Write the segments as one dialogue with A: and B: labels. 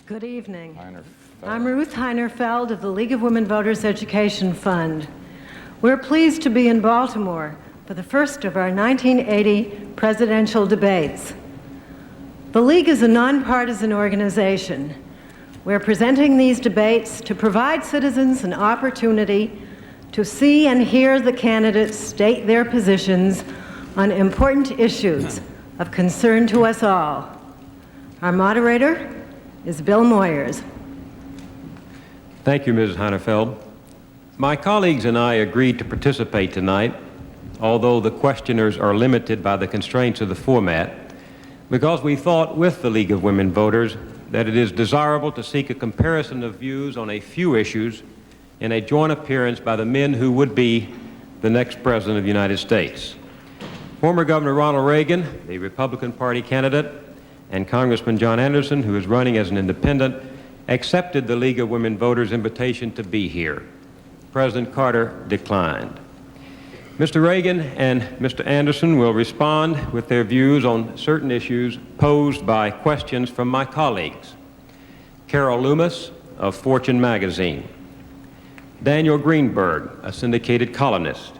A: Good evening. I'm Ruth Heinerfeld of the League of Women Voters Education Fund. We're pleased to be in Baltimore for the first of our 1980 presidential debates. The League is a nonpartisan organization. We're presenting these debates to provide citizens an opportunity to see and hear the candidates state their positions on important issues of concern to us all. Our moderator is Bill Moyers.
B: Thank you, Mrs. Heinerfeld. My colleagues and I agreed to participate tonight, although the questioners are limited by the constraints of the format, because we thought with the League of Women Voters that it is desirable to seek a comparison of views on a few issues in a joint appearance by the men who would be the next President of the United States. Former Governor Ronald Reagan, the Republican Party candidate, and Congressman John Anderson, who is running as an independent, accepted the League of Women Voters' invitation to be here. President Carter declined. Mr. Reagan and Mr. Anderson will respond with their views on certain issues posed by questions from my colleagues. Carol Loomis of Fortune magazine, Daniel Greenberg, a syndicated columnist,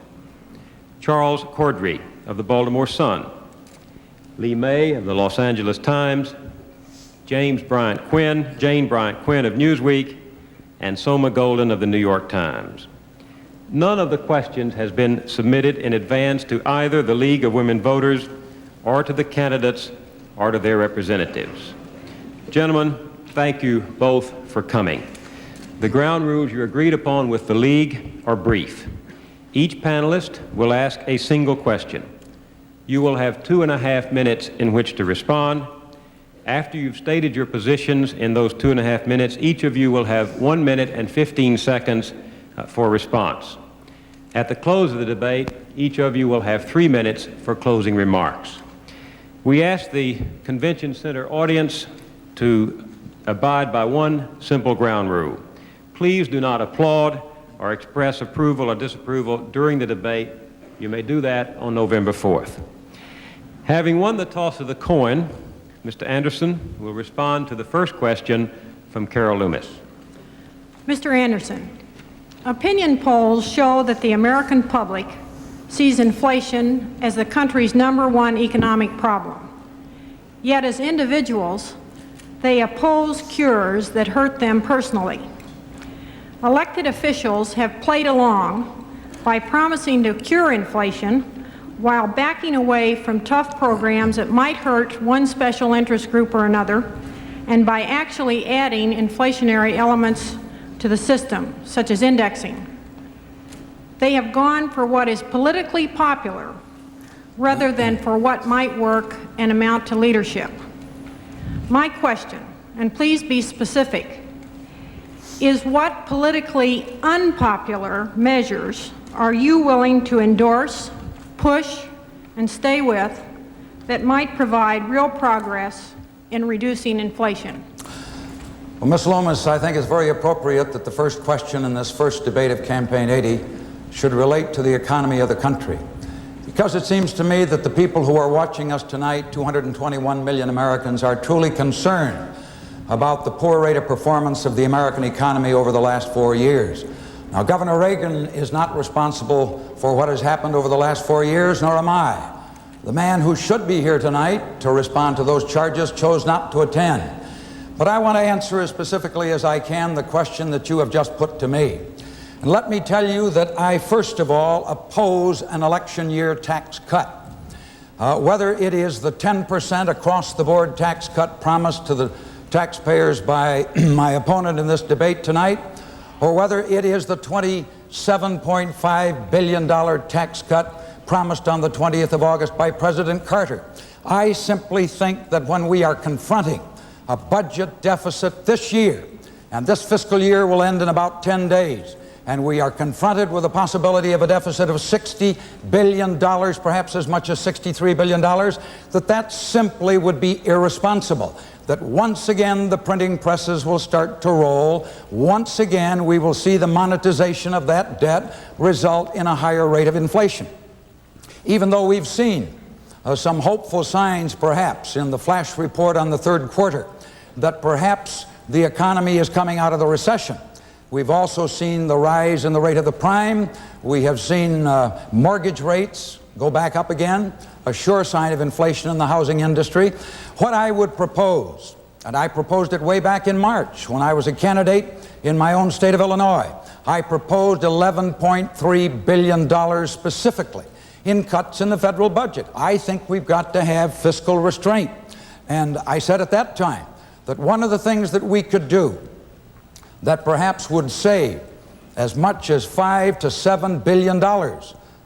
B: Charles Cordry of the Baltimore Sun, Lee May of the Los Angeles Times, Jane Bryant Quinn of Newsweek, and Soma Golden of the New York Times. None of the questions has been submitted in advance to either the League of Women Voters or to the candidates or to their representatives. Gentlemen, thank you both for coming. The ground rules you agreed upon with the League are brief. Each panelist will ask a single question. You will have 2.5 minutes in which to respond. After you've stated your positions in those 2.5 minutes, each of you will have 1 minute and 15 seconds for response. At the close of the debate, each of you will have 3 minutes for closing remarks. We ask the Convention Center audience to abide by one simple ground rule. Please do not applaud or express approval or disapproval during the debate. You may do that on November 4th. Having won the toss of the coin, Mr. Anderson will respond to the first question from Carol Loomis.
C: Mr. Anderson, opinion polls show that the American public sees inflation as the country's #1 economic problem. Yet as individuals, they oppose cures that hurt them personally. Elected officials have played along by promising to cure inflation while backing away from tough programs that might hurt one special interest group or another, and by actually adding inflationary elements to the system, such as indexing. They have gone for what is politically popular rather than for what might work and amount to leadership. My question, and please be specific, is what politically unpopular measures are you willing to endorse, push, and stay with that might provide real progress in reducing inflation?
D: Well, Ms. Loomis, I think it's very appropriate that the first question in this first debate of Campaign 80 should relate to the economy of the country. Because it seems to me that the people who are watching us tonight, 221 million Americans, are truly concerned about the poor rate of performance of the American economy over the last 4 years. Now, Governor Reagan is not responsible for what has happened over the last 4 years, nor am I. The man who should be here tonight to respond to those charges chose not to attend. But I want to answer as specifically as I can the question that you have just put to me. And let me tell you that I, first of all, oppose an election year tax cut. Whether it is the 10% across-the-board tax cut promised to the taxpayers by my opponent in this debate tonight, or whether it is the $27.5 billion tax cut promised on the 20th of August by President Carter. I simply think that when we are confronting a budget deficit this year, and this fiscal year will end in about 10 days, and we are confronted with the possibility of a deficit of $60 billion, perhaps as much as $63 billion, that simply would be irresponsible. That once again the printing presses will start to roll. Once again we will see the monetization of that debt result in a higher rate of inflation. Even though we've seen some hopeful signs perhaps in the flash report on the third quarter that perhaps the economy is coming out of the recession. We've also seen the rise in the rate of the prime. We have seen mortgage rates go back up again, a sure sign of inflation in the housing industry. What I would propose, and I proposed it way back in March when I was a candidate in my own state of Illinois, I proposed $11.3 billion specifically in cuts in the federal budget. I think we've got to have fiscal restraint. And I said at that time that one of the things that we could do that perhaps would save as much as $5 to $7 billion,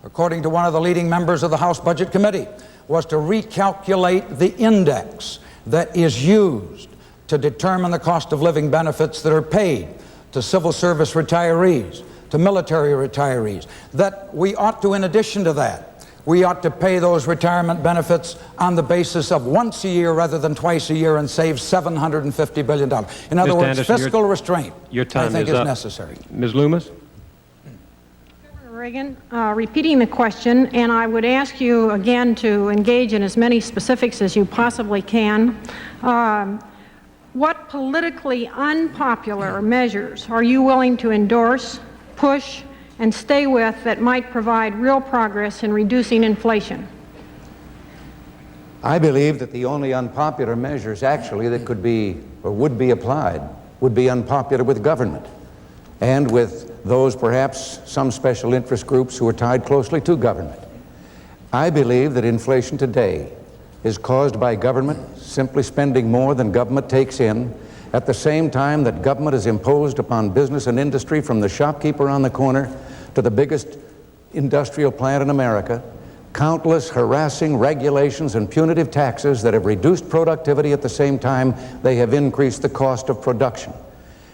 D: according to one of the leading members of the House Budget Committee, was to recalculate the index that is used to determine the cost of living benefits that are paid to civil service retirees, to military retirees. That we ought to, in addition to that, we ought to pay those retirement benefits on the basis of once a year rather than twice a year and save $750 billion. In other words,
B: Anderson,
D: fiscal restraint,
B: your time
D: I think,
B: is
D: is
B: up.
D: necessary.
B: Ms. Loomis?
C: Governor Reagan, repeating the question, and I would ask you again to engage in as many specifics as you possibly can. What politically unpopular measures are you willing to endorse, push, and stay with that might provide real progress in reducing inflation?
E: I believe that the only unpopular measures actually that could be or would be applied would be unpopular with government and with those perhaps some special interest groups who are tied closely to government. I believe that inflation today is caused by government simply spending more than government takes in, at the same time that government has imposed upon business and industry, from the shopkeeper on the corner to the biggest industrial plant in America, countless harassing regulations and punitive taxes that have reduced productivity at the same time they have increased the cost of production.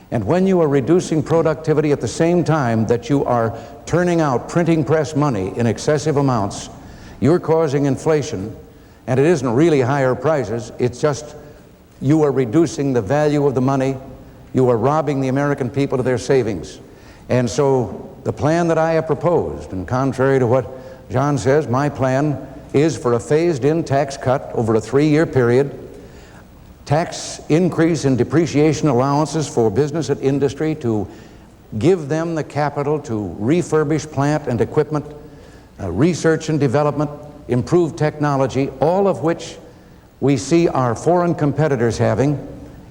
E: And when you are reducing productivity at the same time that you are turning out printing press money in excessive amounts, you're causing inflation. And it isn't really higher prices, it's just you are reducing the value of the money, you are robbing the American people of their savings. And so the plan that I have proposed, and contrary to what John says, my plan is for a phased-in tax cut over a 3-year period, tax increase in depreciation allowances for business and industry to give them the capital to refurbish plant and equipment, research and development, improved technology, all of which we see our foreign competitors having,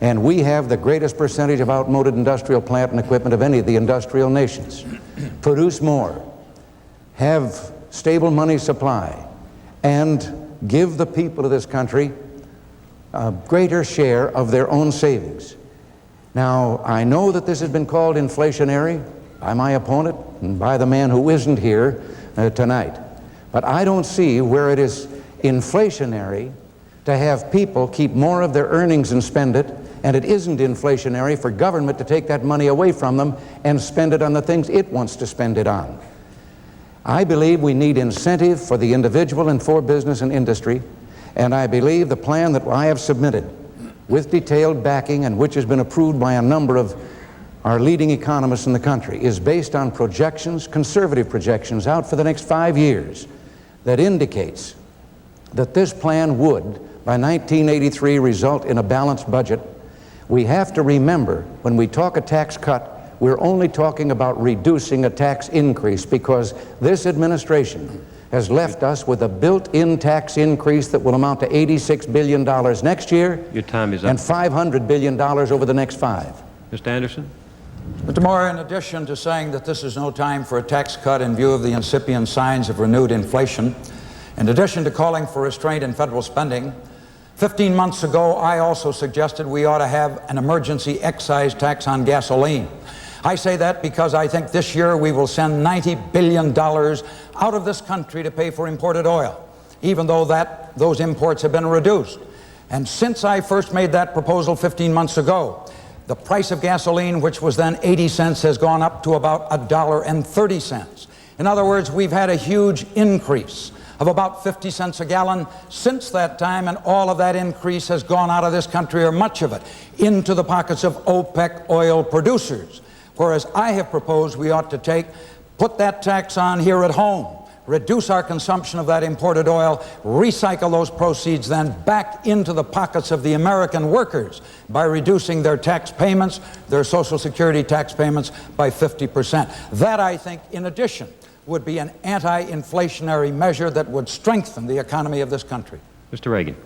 E: and we have the greatest percentage of outmoded industrial plant and equipment of any of the industrial nations. Produce more, have stable money supply, and give the people of this country a greater share of their own savings. Now, I know that this has been called inflationary by my opponent and by the man who isn't here tonight. But I don't see where it is inflationary to have people keep more of their earnings and spend it, and it isn't inflationary for government to take that money away from them and spend it on the things it wants to spend it on. I believe we need incentive for the individual and for business and industry, and I believe the plan that I have submitted with detailed backing and which has been approved by a number of our leading economists in the country is based on projections, conservative projections out for the next 5 years, that indicates that this plan would, by 1983, result in a balanced budget. We have to remember, when we talk a tax cut, we're only talking about reducing a tax increase, because this administration has left us with a built-in tax increase that will amount to $86 billion next year.
B: Your time is up.
E: And $500 billion over the next 5.
B: Mr. Anderson?
D: Mr. Moore, in addition to saying that this is no time for a tax cut in view of the incipient signs of renewed inflation, in addition to calling for restraint in federal spending, 15 months ago I also suggested we ought to have an emergency excise tax on gasoline. I say that because I think this year we will send $90 billion out of this country to pay for imported oil, even though those imports have been reduced. And since I first made that proposal 15 months ago, the price of gasoline, which was then 80 cents, has gone up to about $1.30. In other words, we've had a huge increase of about 50 cents a gallon since that time, and all of that increase has gone out of this country, or much of it, into the pockets of OPEC oil producers. Whereas I have proposed we ought to put that tax on here at home, reduce our consumption of that imported oil, recycle those proceeds then back into the pockets of the American workers by reducing their tax payments, their Social Security tax payments by 50%. That, I think, in addition, would be an anti-inflationary measure that would strengthen the economy of this country.
B: Mr. Reagan.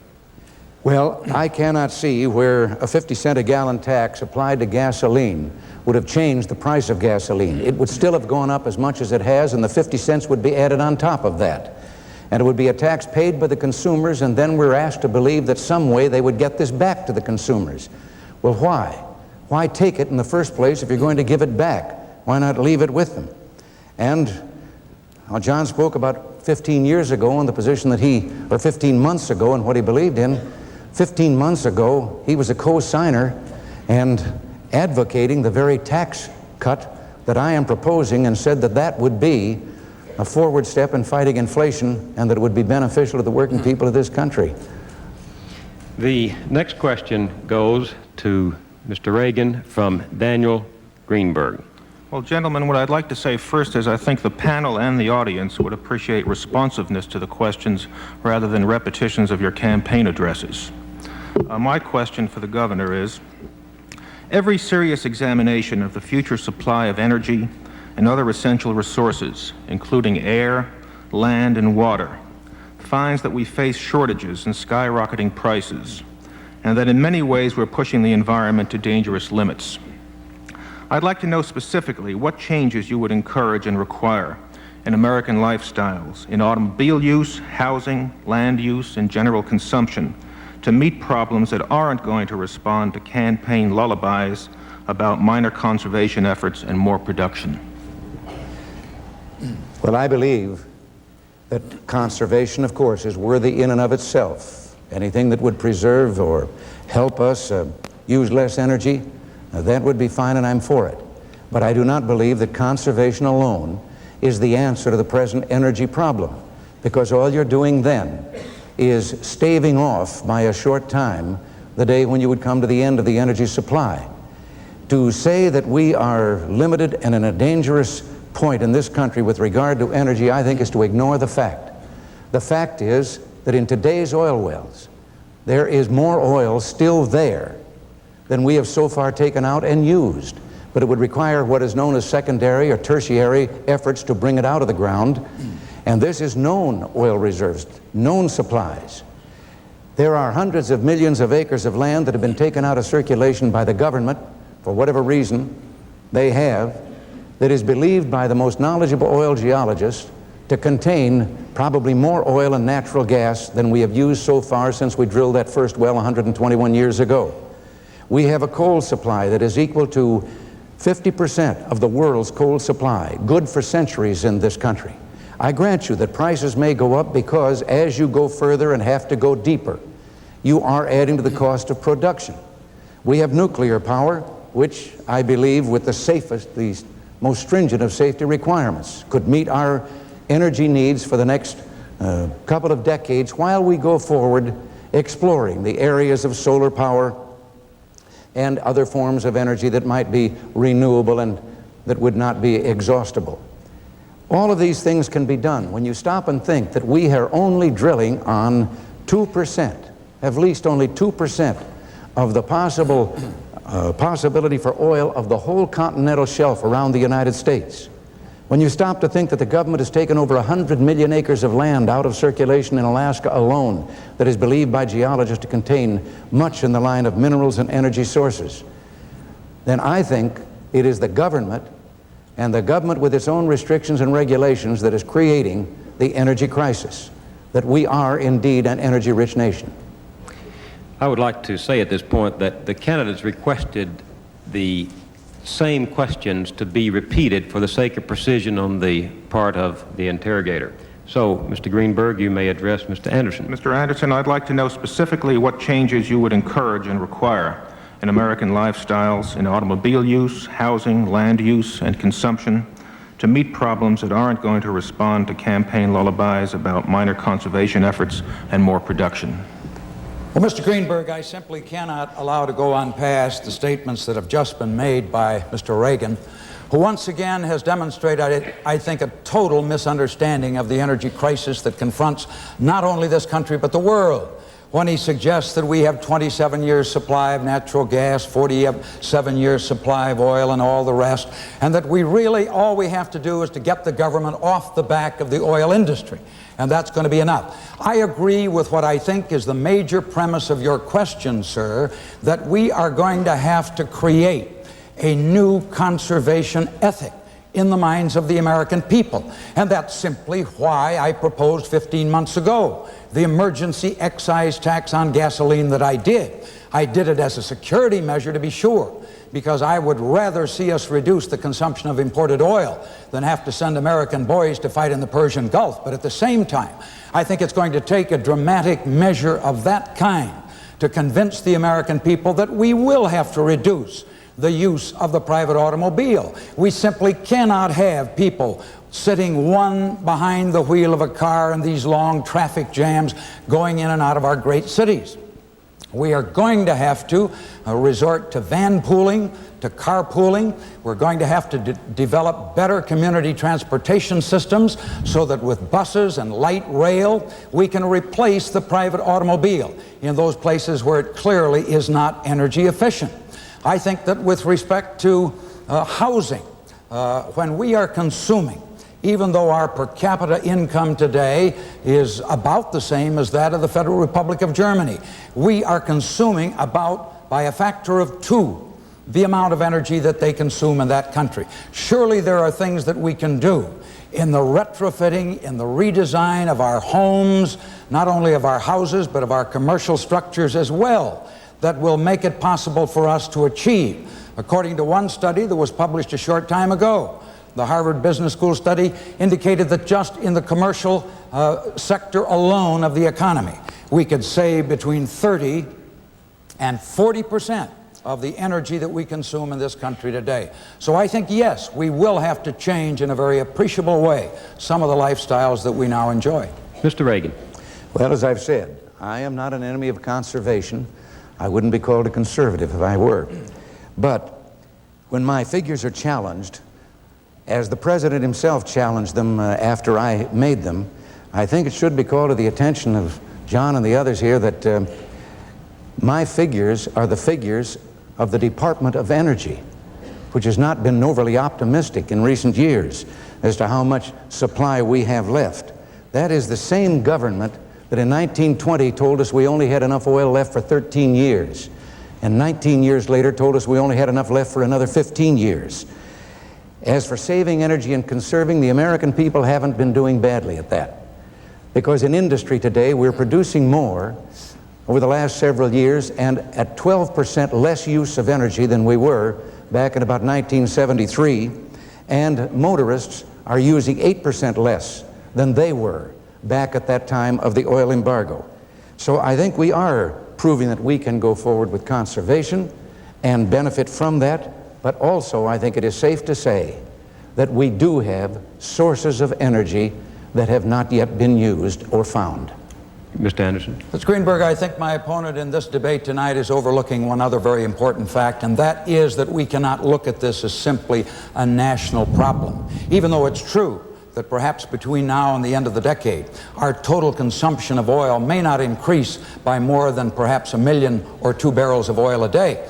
E: Well, I cannot see where a 50-cent a gallon tax applied to gasoline would have changed the price of gasoline. It would still have gone up as much as it has, and the 50 cents would be added on top of that. And it would be a tax paid by the consumers, and then we're asked to believe that some way they would get this back to the consumers. Well, why? Why take it in the first place if you're going to give it back? Why not leave it with them? And John spoke about 15 years ago in the position that or 15 months ago and what he believed in. 15 months ago, he was a co-signer and advocating the very tax cut that I am proposing, and said that that would be a forward step in fighting inflation and that it would be beneficial to the working people of this country.
B: The next question goes to Mr. Reagan from Daniel Greenberg.
F: Well, gentlemen, what I'd like to say first is I think the panel and the audience would appreciate responsiveness to the questions rather than repetitions of your campaign addresses. My question for the governor is, every serious examination of the future supply of energy and other essential resources, including air, land, and water, finds that we face shortages and skyrocketing prices, and that in many ways we're pushing the environment to dangerous limits. I'd like to know specifically what changes you would encourage and require in American lifestyles, in automobile use, housing, land use, and general consumption to meet problems that aren't going to respond to campaign lullabies about minor conservation efforts and more production.
E: Well, I believe that conservation, of course, is worthy in and of itself. Anything that would preserve or help us use less energy, that would be fine, and I'm for it. But I do not believe that conservation alone is the answer to the present energy problem, because all you're doing then is staving off by a short time the day when you would come to the end of the energy supply. To say that we are limited and in a dangerous point in this country with regard to energy, I think, is to ignore the fact. The fact is that in today's oil wells, there is more oil still there than we have so far taken out and used. But it would require what is known as secondary or tertiary efforts to bring it out of the ground. And this is known oil reserves, known supplies. There are hundreds of millions of acres of land that have been taken out of circulation by the government, for whatever reason they have, that is believed by the most knowledgeable oil geologists to contain probably more oil and natural gas than we have used so far since we drilled that first well 121 years ago. We have a coal supply that is equal to 50% of the world's coal supply, good for centuries in this country. I grant you that prices may go up because as you go further and have to go deeper, you are adding to the cost of production. We have nuclear power, which I believe with the safest, the most stringent of safety requirements, could meet our energy needs for the next couple of decades while we go forward exploring the areas of solar power and other forms of energy that might be renewable and that would not be exhaustible. All of these things can be done when you stop and think that we are only drilling on 2%, at least only 2% of the possibility for oil of the whole continental shelf around the United States. When you stop to think that the government has taken over 100 million acres of land out of circulation in Alaska alone that is believed by geologists to contain much in the line of minerals and energy sources, then I think it is the government, and the government with its own restrictions and regulations, that is creating the energy crisis, that we are indeed an energy-rich nation.
B: I would like to say at this point that the candidates requested the same questions to be repeated for the sake of precision on the part of the interrogator. So, Mr. Greenberg, you may address Mr. Anderson.
F: Mr. Anderson, I'd like to know specifically what changes you would encourage and require in American lifestyles, in automobile use, housing, land use, and consumption to meet problems that aren't going to respond to campaign lullabies about minor conservation efforts and more production.
D: Well, Mr. Greenberg, I simply cannot allow to go on past the statements that have just been made by Mr. Reagan who once again has demonstrated, I think, a total misunderstanding of the energy crisis that confronts not only this country but the world, when he suggests that we have 27 years supply of natural gas, 47 years supply of oil, and all the rest, and that we really, all we have to do is to get the government off the back of the oil industry, and that's going to be enough. I agree with what I think is the major premise of your question, sir, that we are going to have to create a new conservation ethic in the minds of the American people. And that's simply why I proposed 15 months ago the emergency excise tax on gasoline that I did. I did it as a security measure, to be sure, because I would rather see us reduce the consumption of imported oil than have to send American boys to fight in the Persian Gulf. But at the same time, I think it's going to take a dramatic measure of that kind to convince the American people that we will have to reduce the use of the private automobile. We simply cannot have people sitting one behind the wheel of a car in these long traffic jams going in and out of our great cities. We are going to have to resort to van pooling, to carpooling. We're going to have to develop better community transportation systems so that with buses and light rail, we can replace the private automobile in those places where it clearly is not energy efficient. I think that with respect to housing, when we are consuming, even though our per capita income today is about the same as that of the Federal Republic of Germany, we are consuming about, by a factor of 2, the amount of energy that they consume in that country. Surely there are things that we can do in the retrofitting, in the redesign of our homes, not only of our houses, but of our commercial structures as well, that will make it possible for us to achieve. According to one study that was published a short time ago, the Harvard Business School study indicated that just in the commercial sector alone of the economy, we could save between 30 and 40% of the energy that we consume in this country today. So I think, yes, we will have to change in a very appreciable way some of the lifestyles that we now enjoy.
B: Mr. Reagan.
E: Well, as I've said, I am not an enemy of conservation. I wouldn't be called a conservative if I were. But when my figures are challenged, as the President himself challenged them after I made them, I think it should be called to the attention of John and the others here that my figures are the figures of the Department of Energy, which has not been overly optimistic in recent years as to how much supply we have left. That is the same government that in 1920 told us we only had enough oil left for 13 years, and 19 years later told us we only had enough left for another 15 years. As for saving energy and conserving, the American people haven't been doing badly at that. Because in industry today, we're producing more over the last several years and at 12% less use of energy than we were back in about 1973, and motorists are using 8% less than they were back at that time of the oil embargo. So I think we are proving that we can go forward with conservation and benefit from that, but also I think it is safe to say that we do have sources of energy that have not yet been used or found.
B: Mr. Anderson.
D: Mr. Greenberg, I think my opponent in this debate tonight is overlooking one other very important fact, and that is that we cannot look at this as simply a national problem. Even though it's true that perhaps between now and the end of the decade, our total consumption of oil may not increase by more than perhaps 1 million or 2 barrels of oil a day.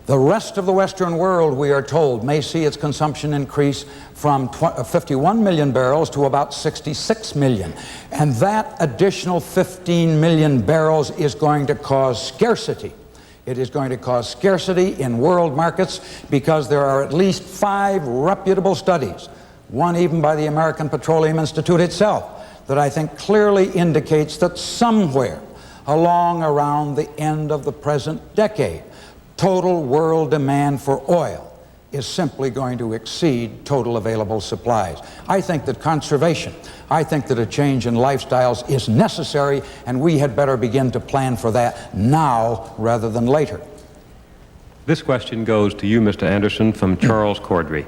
D: The rest of the Western world, we are told, may see its consumption increase from 51 million barrels to about 66 million. And that additional 15 million barrels is going to cause scarcity. It is going to cause scarcity in world markets because there are at least 5 reputable studies, one even by the American Petroleum Institute itself, that I think clearly indicates that somewhere along around the end of the present decade, total world demand for oil is simply going to exceed total available supplies. I think that conservation, I think that a change in lifestyles is necessary, and we had better begin to plan for that now rather than later.
B: This question goes to you, Mr. Anderson, from Charles Cordry.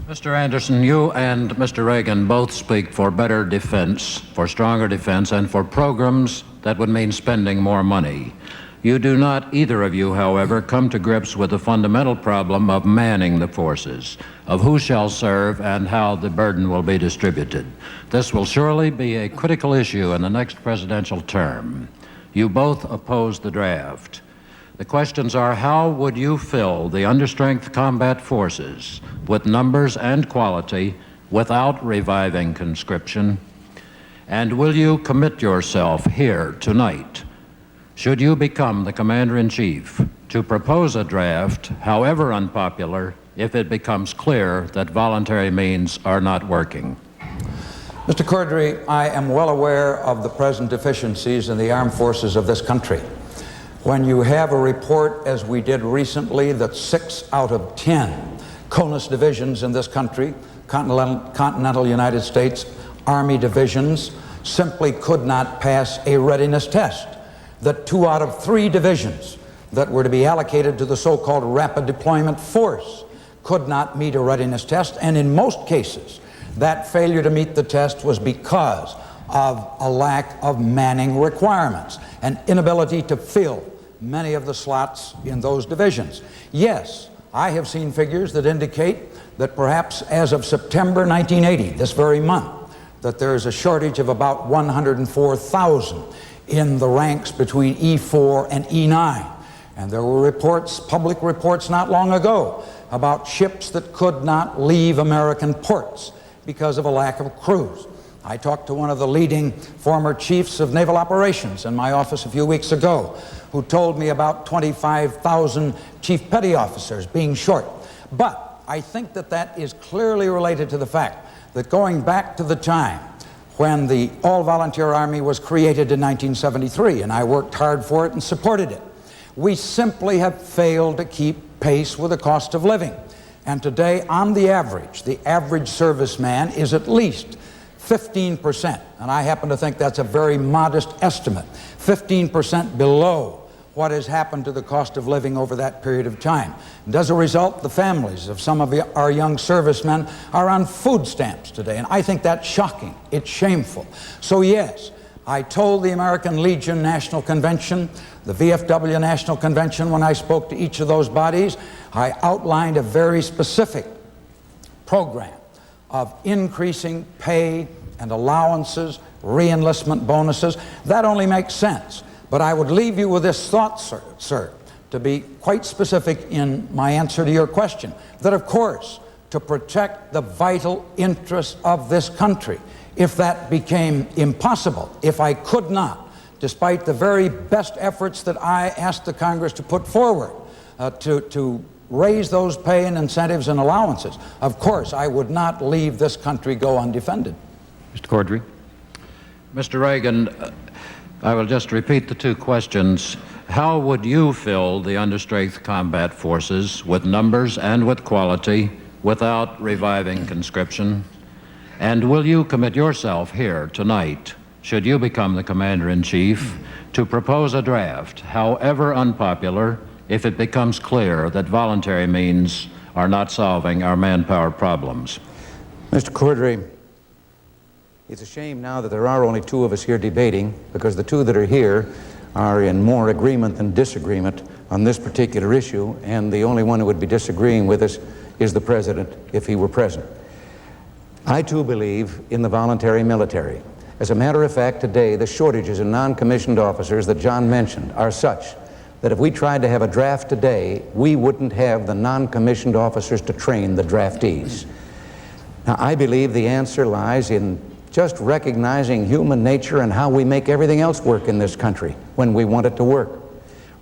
G: Mr. Anderson, you and Mr. Reagan both speak for better defense, for stronger defense, and for programs that would mean spending more money. You do not, either of you, however, come to grips with the fundamental problem of manning the forces, of who shall serve and how the burden will be distributed. This will surely be a critical issue in the next presidential term. You both oppose the draft. The questions are, how would you fill the understrength combat forces with numbers and quality without reviving conscription? And will you commit yourself here tonight, should you become the Commander-in-Chief, to propose a draft, however unpopular, if it becomes clear that voluntary means are not working?
D: Mr. Cordray, I am well aware of the present deficiencies in the armed forces of this country. When you have a report, as we did recently, that 6 out of 10 CONUS divisions in this country, continental United States Army divisions, simply could not pass a readiness test, that 2 out of 3 divisions that were to be allocated to the so-called rapid deployment force could not meet a readiness test, and in most cases, that failure to meet the test was because of a lack of manning requirements, an inability to fill many of the slots in those divisions. Yes, I have seen figures that indicate that perhaps as of September 1980, this very month, that there is a shortage of about 104,000 in the ranks between E4 and E9. And there were reports, public reports not long ago, about ships that could not leave American ports because of a lack of crews. I talked to one of the leading former chiefs of naval operations in my office a few weeks ago, who told me about 25,000 chief petty officers being short. But I think that that is clearly related to the fact that going back to the time when the all-volunteer Army was created in 1973, and I worked hard for it and supported it, we simply have failed to keep pace with the cost of living. And today, on the average serviceman is at least 15%, and I happen to think that's a very modest estimate, 15% below what has happened to the cost of living over that period of time. And as a result, the families of some of our young servicemen are on food stamps today, and I think that's shocking. It's shameful. So yes, I told the American Legion National Convention, the VFW National Convention, when I spoke to each of those bodies, I outlined a very specific program of increasing pay and allowances, re-enlistment bonuses. That only makes sense. But I would leave you with this thought, sir, to be quite specific in my answer to your question, that of course, to protect the vital interests of this country, if that became impossible, if I could not, despite the very best efforts that I asked the Congress to put forward to raise those pay and incentives and allowances, of course, I would not leave this country go undefended.
B: Mr. Cordray.
G: Mr. Reagan, I will just repeat the 2 questions. How would you fill the understrength combat forces with numbers and with quality without reviving conscription? And will you commit yourself here tonight, should you become the Commander-in-Chief, to propose a draft, however unpopular, if it becomes clear that voluntary means are not solving our manpower problems?
E: Mr. Cordray, it's a shame now that there are only 2 of us here debating, because the 2 that are here are in more agreement than disagreement on this particular issue, and the only one who would be disagreeing with us is the President, if he were present. I too believe in the voluntary military. As a matter of fact, today the shortages in non-commissioned officers that John mentioned are such that if we tried to have a draft today, we wouldn't have the non-commissioned officers to train the draftees. Now, I believe the answer lies in just recognizing human nature and how we make everything else work in this country when we want it to work.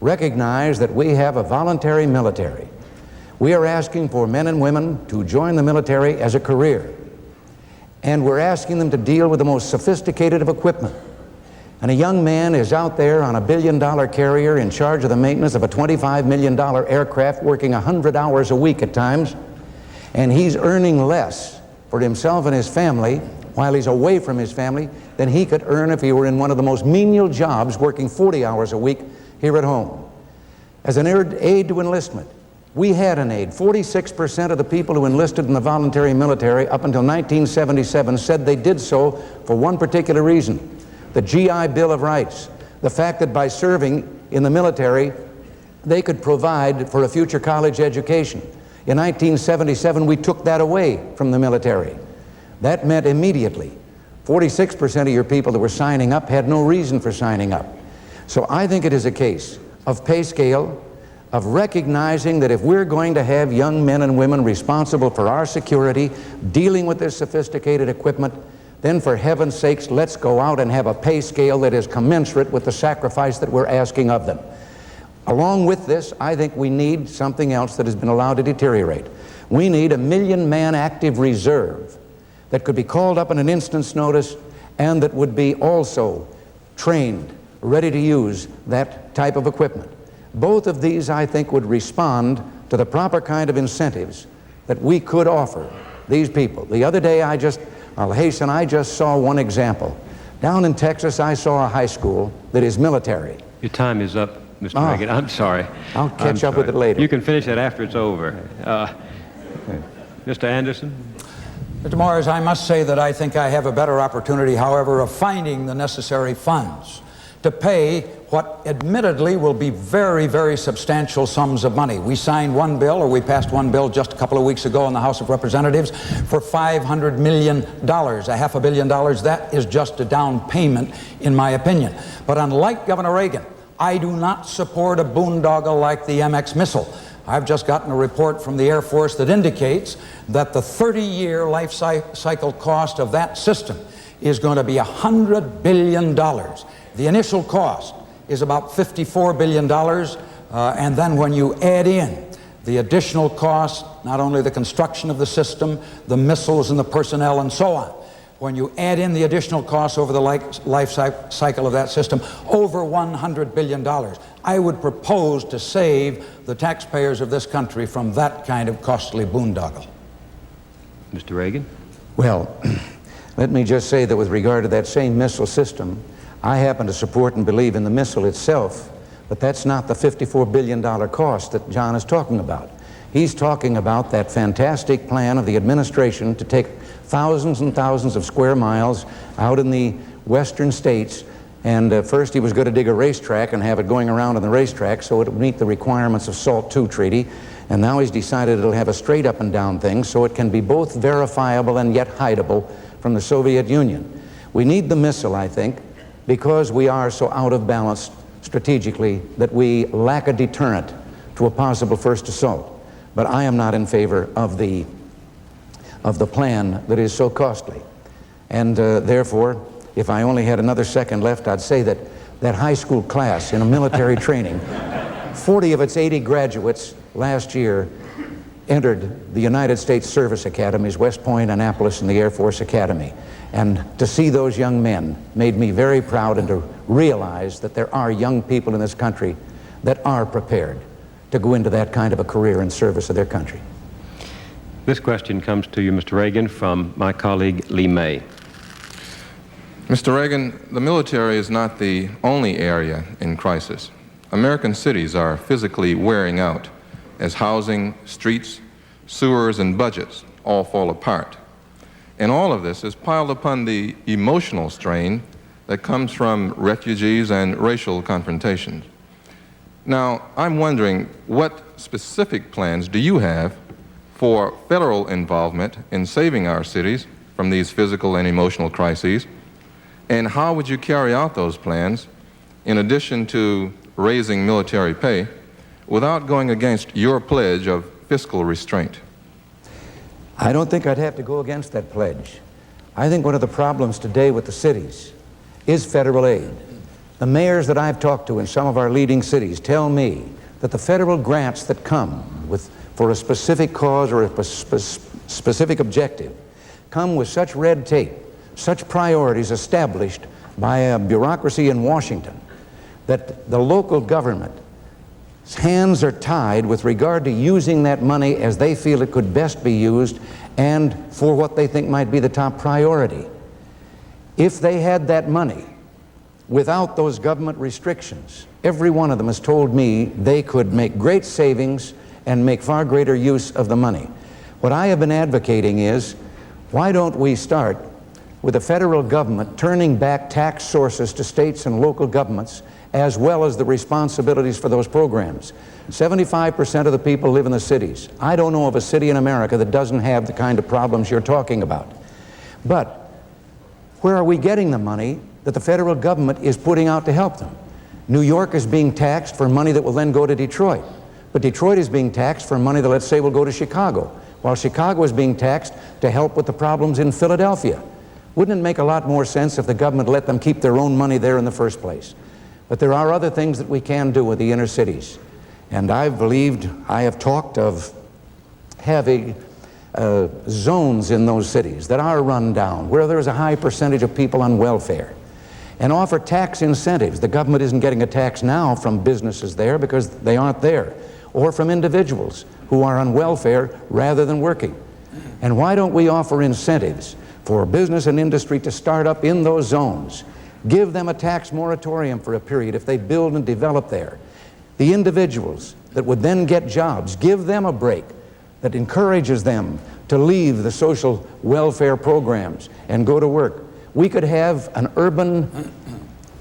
E: Recognize that we have a voluntary military. We are asking for men and women to join the military as a career, and we're asking them to deal with the most sophisticated of equipment. And a young man is out there on a billion-dollar carrier in charge of the maintenance of a $25 million aircraft, working 100 hours a week at times, and he's earning less for himself and his family while he's away from his family than he could earn if he were in one of the most menial jobs, working 40 hours a week here at home. As an aide to enlistment, we had an aide. 46% of the people who enlisted in the voluntary military up until 1977 said they did so for one particular reason: the GI Bill of Rights. The fact that by serving in the military, they could provide for a future college education. In 1977, we took that away from the military. That meant immediately 46% of your people that were signing up had no reason for signing up. So I think it is a case of pay scale, of recognizing that if we're going to have young men and women responsible for our security, dealing with this sophisticated equipment, then for heaven's sakes, let's go out and have a pay scale that is commensurate with the sacrifice that we're asking of them. Along with this, I think we need something else that has been allowed to deteriorate. We need a 1 million-man active reserve that could be called up on an instant's notice and that would be also trained, ready to use that type of equipment. Both of these, I think, would respond to the proper kind of incentives that we could offer these people. The other day, I just saw one example. Down in Texas, I saw a high school that is military.
B: Your time is up, Mr. Reagan. I'm sorry.
E: I'll catch up with it later.
B: You can finish that after it's over. Mr. Anderson?
D: Mr. Morris, I must say that I think I have a better opportunity, however, of finding the necessary funds to pay what admittedly will be very, very substantial sums of money. We signed one bill, or we passed one bill just a couple of weeks ago in the House of Representatives for $500 million, $500 million. That is just a down payment, in my opinion. But unlike Governor Reagan, I do not support a boondoggle like the MX missile. I've just gotten a report from the Air Force that indicates that the 30-year life cycle cost of that system is going to be $100 billion. The initial cost is about $54 billion, and then when you add in the additional cost, not only the construction of the system, the missiles and the personnel and so on, when you add in the additional costs over the life cycle of that system, over $100 billion. I would propose to save the taxpayers of this country from that kind of costly boondoggle.
B: Mr. Reagan?
E: Well, let me just say that with regard to that same missile system, I happen to support and believe in the missile itself, but that's not the $54 billion cost that John is talking about. He's talking about that fantastic plan of the administration to take thousands and thousands of square miles out in the western states, and first he was going to dig a racetrack and have it going around on the racetrack so it would meet the requirements of SALT II treaty, and now he's decided it'll have a straight up and down thing so it can be both verifiable and yet hideable from the Soviet Union. We need the missile, I think, because we are so out of balance strategically that we lack a deterrent to a possible first assault. But I am not in favor of the plan that is so costly. And therefore, if I only had another second left, I'd say that that high school class in a military training, 40 of its 80 graduates last year entered the United States Service Academies, West Point, Annapolis, and the Air Force Academy. And to see those young men made me very proud, and to realize that there are young people in this country that are prepared to go into that kind of a career in service of their country.
B: This question comes to you, Mr. Reagan, from my colleague Lee May.
H: Mr. Reagan, the military is not the only area in crisis. American cities are physically wearing out as housing, streets, sewers, and budgets all fall apart. And all of this is piled upon the emotional strain that comes from refugees and racial confrontations. Now, I'm wondering, what specific plans do you have for federal involvement in saving our cities from these physical and emotional crises? And how would you carry out those plans, in addition to raising military pay, without going against your pledge of fiscal restraint?
E: I don't think I'd have to go against that pledge. I think one of the problems today with the cities is federal aid. The mayors that I've talked to in some of our leading cities tell me that the federal grants that come for a specific cause or a specific objective come with such red tape, such priorities established by a bureaucracy in Washington, that the local government's hands are tied with regard to using that money as they feel it could best be used and for what they think might be the top priority. If they had that money without those government restrictions, every one of them has told me they could make great savings and make far greater use of the money. What I have been advocating is, why don't we start with the federal government turning back tax sources to states and local governments as well as the responsibilities for those programs. 75% of the people live in the cities. I don't know of a city in America that doesn't have the kind of problems you're talking about. But where are we getting the money that the federal government is putting out to help them? New York is being taxed for money that will then go to Detroit. But Detroit is being taxed for money that, let's say, will go to Chicago, while Chicago is being taxed to help with the problems in Philadelphia. Wouldn't it make a lot more sense if the government let them keep their own money there in the first place? But there are other things that we can do with the inner cities. And I have talked of having zones in those cities that are run down, where there's a high percentage of people on welfare, and offer tax incentives. The government isn't getting a tax now from businesses there because they aren't there, or from individuals who are on welfare rather than working. And why don't we offer incentives for business and industry to start up in those zones? Give them a tax moratorium for a period if they build and develop there. The individuals that would then get jobs, give them a break that encourages them to leave the social welfare programs and go to work. We could have an urban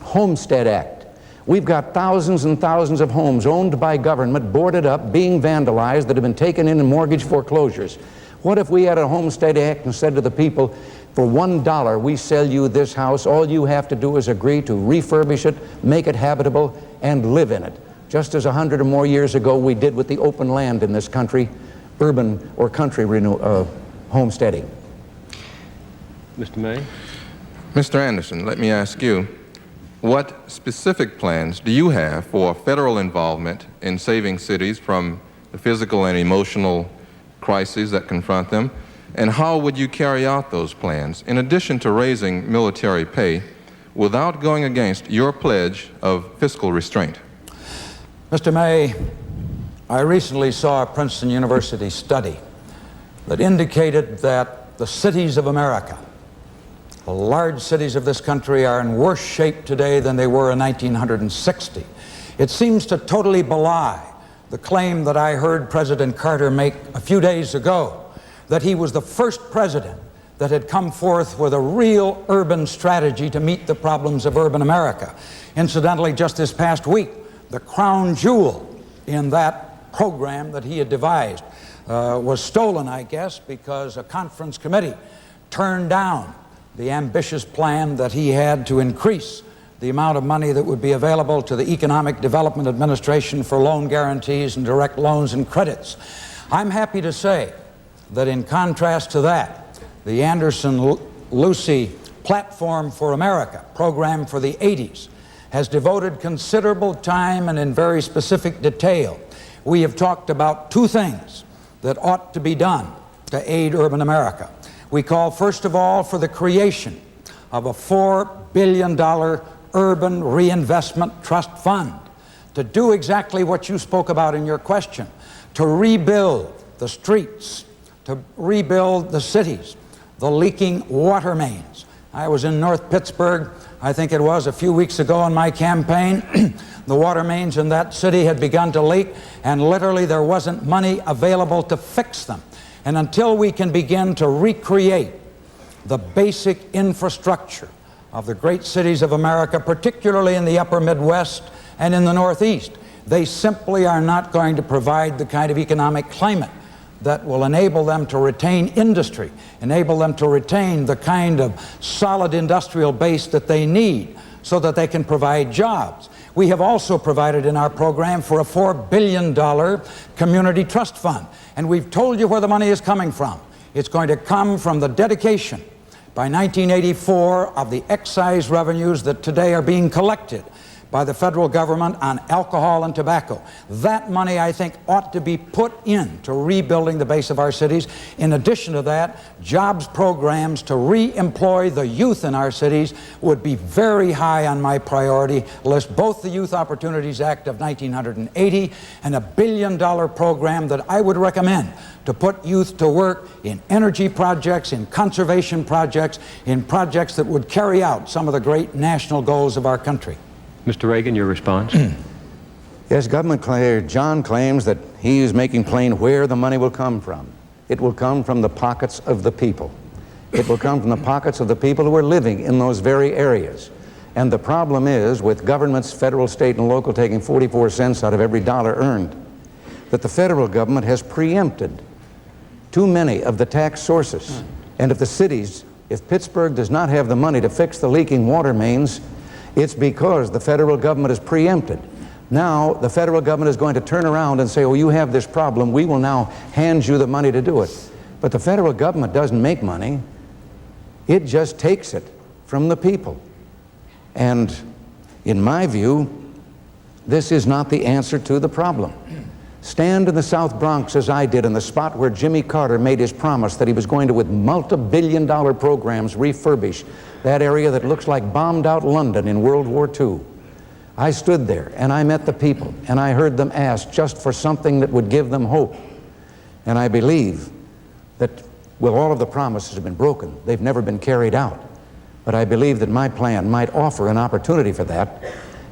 E: homestead act. We've got thousands and thousands of homes owned by government, boarded up, being vandalized, that have been taken in mortgage foreclosures. What if we had a homestead act and said to the people, for $1 we sell you this house, all you have to do is agree to refurbish it, make it habitable, and live in it, just as 100 or more years ago we did with the open land in this country, urban or country homesteading.
B: Mr. May?
H: Mr. Anderson, let me ask you, what specific plans do you have for federal involvement in saving cities from the physical and emotional crises that confront them? And how would you carry out those plans, in addition to raising military pay, without going against your pledge of fiscal restraint?
D: Mr. May, I recently saw a Princeton University study that indicated that the cities of America, the large cities of this country, are in worse shape today than they were in 1960. It seems to totally belie the claim that I heard President Carter make a few days ago, that he was the first president that had come forth with a real urban strategy to meet the problems of urban America. Incidentally, just this past week, the crown jewel in that program that he had devised was stolen, I guess, because a conference committee turned down the ambitious plan that he had to increase the amount of money that would be available to the Economic Development Administration for loan guarantees and direct loans and credits. I'm happy to say that in contrast to that, the Anderson-Lucy Platform for America program for the 80s has devoted considerable time and in very specific detail. We have talked about two things that ought to be done to aid urban America. We call, first of all, for the creation of a $4 billion urban reinvestment trust fund to do exactly what you spoke about in your question, to rebuild the streets, to rebuild the cities, the leaking water mains. I was in North Pittsburgh, I think it was a few weeks ago in my campaign. The water mains in that city had begun to leak, and literally there wasn't money available to fix them. And until we can begin to recreate the basic infrastructure of the great cities of America, particularly in the upper Midwest and in the Northeast, they simply are not going to provide the kind of economic climate that will enable them to retain industry, enable them to retain the kind of solid industrial base that they need so that they can provide jobs. We have also provided in our program for a $4 billion community trust fund. And we've told you where the money is coming from. It's going to come from the dedication by 1984 of the excise revenues that today are being collected by the federal government on alcohol and tobacco. That money, I think, ought to be put into rebuilding the base of our cities. In addition to that, jobs programs to re-employ the youth in our cities would be very high on my priority list, both the Youth Opportunities Act of 1980 and a $1 billion program that I would recommend to put youth to work in energy projects, in conservation projects, in projects that would carry out some of the great national goals of our country.
B: Mr. Reagan, your response?
E: Yes, John claims that he is making plain where the money will come from. It will come from the pockets of the people. It will come from the pockets of the people who are living in those very areas. And the problem is, with governments, federal, state, and local, taking 44 cents out of every dollar earned, that the federal government has preempted too many of the tax sources. And if the cities, if Pittsburgh does not have the money to fix the leaking water mains, it's because the federal government has preempted. Now, the federal government is going to turn around and say, oh, you have this problem, we will now hand you the money to do it. But the federal government doesn't make money. It just takes it from the people. And in my view, this is not the answer to the problem. Stand in the South Bronx, as I did, in the spot where Jimmy Carter made his promise that he was going to, with multi-billion-dollar programs, refurbish that area that looks like bombed-out London in World War II. I stood there, and I met the people, and I heard them ask just for something that would give them hope. And I believe that, well, all of the promises have been broken. They've never been carried out. But I believe that my plan might offer an opportunity for that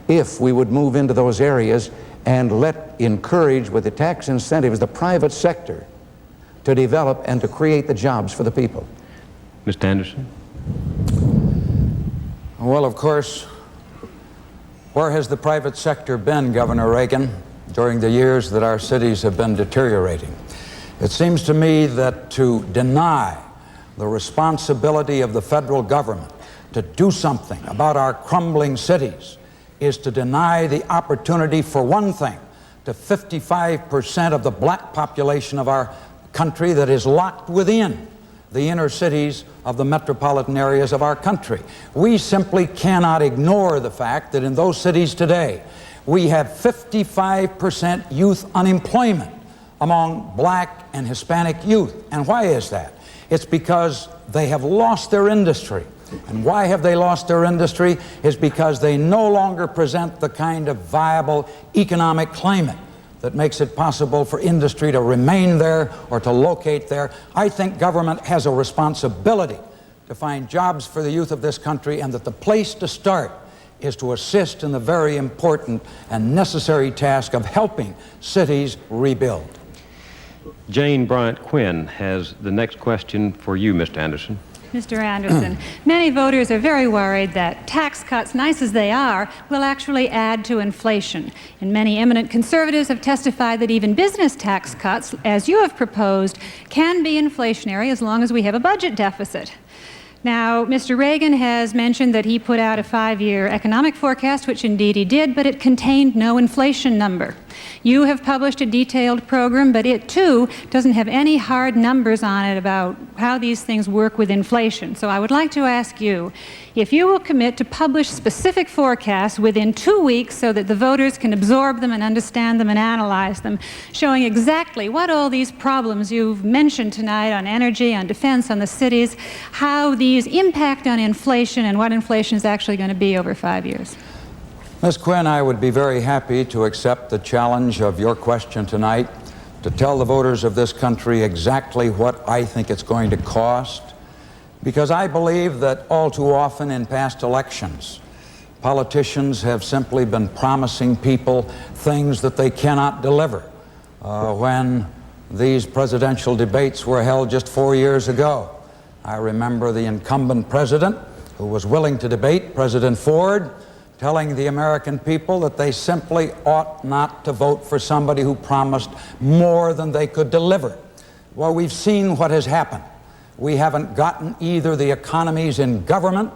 E: if we would move into those areas and encourage with the tax incentives the private sector to develop and to create the jobs for the people.
B: Mr. Anderson?
D: Well, of course, where has the private sector been, Governor Reagan, during the years that our cities have been deteriorating? It seems to me that to deny the responsibility of the federal government to do something about our crumbling cities is to deny the opportunity, for one thing, to 55% of the black population of our country that is locked within the inner cities of the metropolitan areas of our country. We simply cannot ignore the fact that in those cities today, we have 55% youth unemployment among black and Hispanic youth. And why is that? It's because they have lost their industry. And why have they lost their industry? Is because they no longer present the kind of viable economic climate that makes it possible for industry to remain there or to locate there. I think government has a responsibility to find jobs for the youth of this country, and that the place to start is to assist in the very important and necessary task of helping cities rebuild.
B: Jane Bryant Quinn has the next question for you, Mr. Anderson.
I: Mr. Anderson, many voters are very worried that tax cuts, nice as they are, will actually add to inflation. And many eminent conservatives have testified that even business tax cuts, as you have proposed, can be inflationary as long as we have a budget deficit. Now, Mr. Reagan has mentioned that he put out a 5-year economic forecast, which indeed he did, but it contained no inflation number. You have published a detailed program, but it too doesn't have any hard numbers on it about how these things work with inflation. So I would like to ask you if you will commit to publish specific forecasts within 2 weeks so that the voters can absorb them and understand them and analyze them, showing exactly what all these problems you've mentioned tonight on energy, on defense, on the cities, how these impact on inflation and what inflation is actually going to be over 5 years.
D: Ms. Quinn, I would be very happy to accept the challenge of your question tonight to tell the voters of this country exactly what I think it's going to cost, because I believe that all too often in past elections, politicians have simply been promising people things that they cannot deliver. When these presidential debates were held just 4 years ago, I remember the incumbent president who was willing to debate, President Ford, telling the American people that they simply ought not to vote for somebody who promised more than they could deliver. Well, we've seen what has happened. We haven't gotten either the economies in government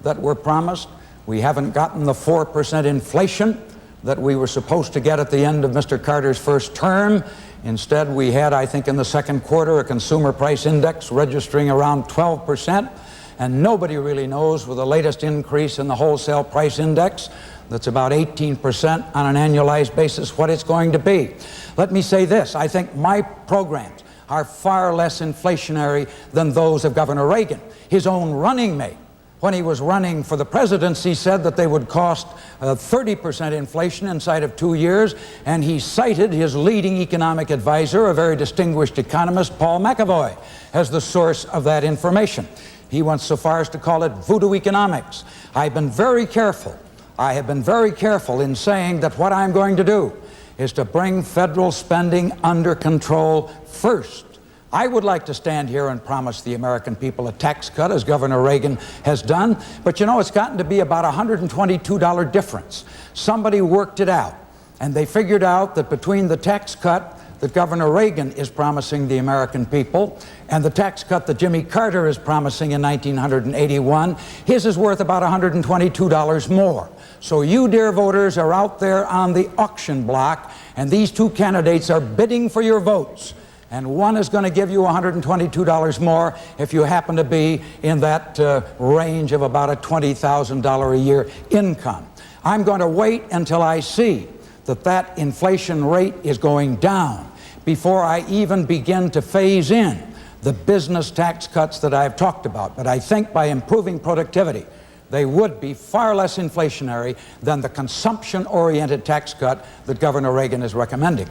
D: that were promised. We haven't gotten the 4% inflation that we were supposed to get at the end of Mr. Carter's first term. Instead, we had, I think, in the second quarter, a consumer price index registering around 12%. And nobody really knows, with the latest increase in the wholesale price index, that's about 18% on an annualized basis, what it's going to be. Let me say this. I think my programs are far less inflationary than those of Governor Reagan. His own running mate, when he was running for the presidency, said that they would cost 30% inflation inside of 2 years, and he cited his leading economic advisor, a very distinguished economist, Paul McAvoy, as the source of that information. He went so far as to call it voodoo economics. I've been very careful. I have been very careful in saying that what I'm going to do is to bring federal spending under control first. I would like to stand here and promise the American people a tax cut, as Governor Reagan has done, but you know, it's gotten to be about a $122 difference. Somebody worked it out, and they figured out that between the tax cut that Governor Reagan is promising the American people and the tax cut that Jimmy Carter is promising in 1981, his is worth about $122 more. So you, dear voters, are out there on the auction block, and these two candidates are bidding for your votes. And one is going to give you $122 more if you happen to be in that range of about a $20,000 a year income. I'm going to wait until I see that that inflation rate is going down before I even begin to phase in the business tax cuts that I've talked about. But I think by improving productivity, they would be far less inflationary than the consumption-oriented tax cut that Governor Reagan is recommending.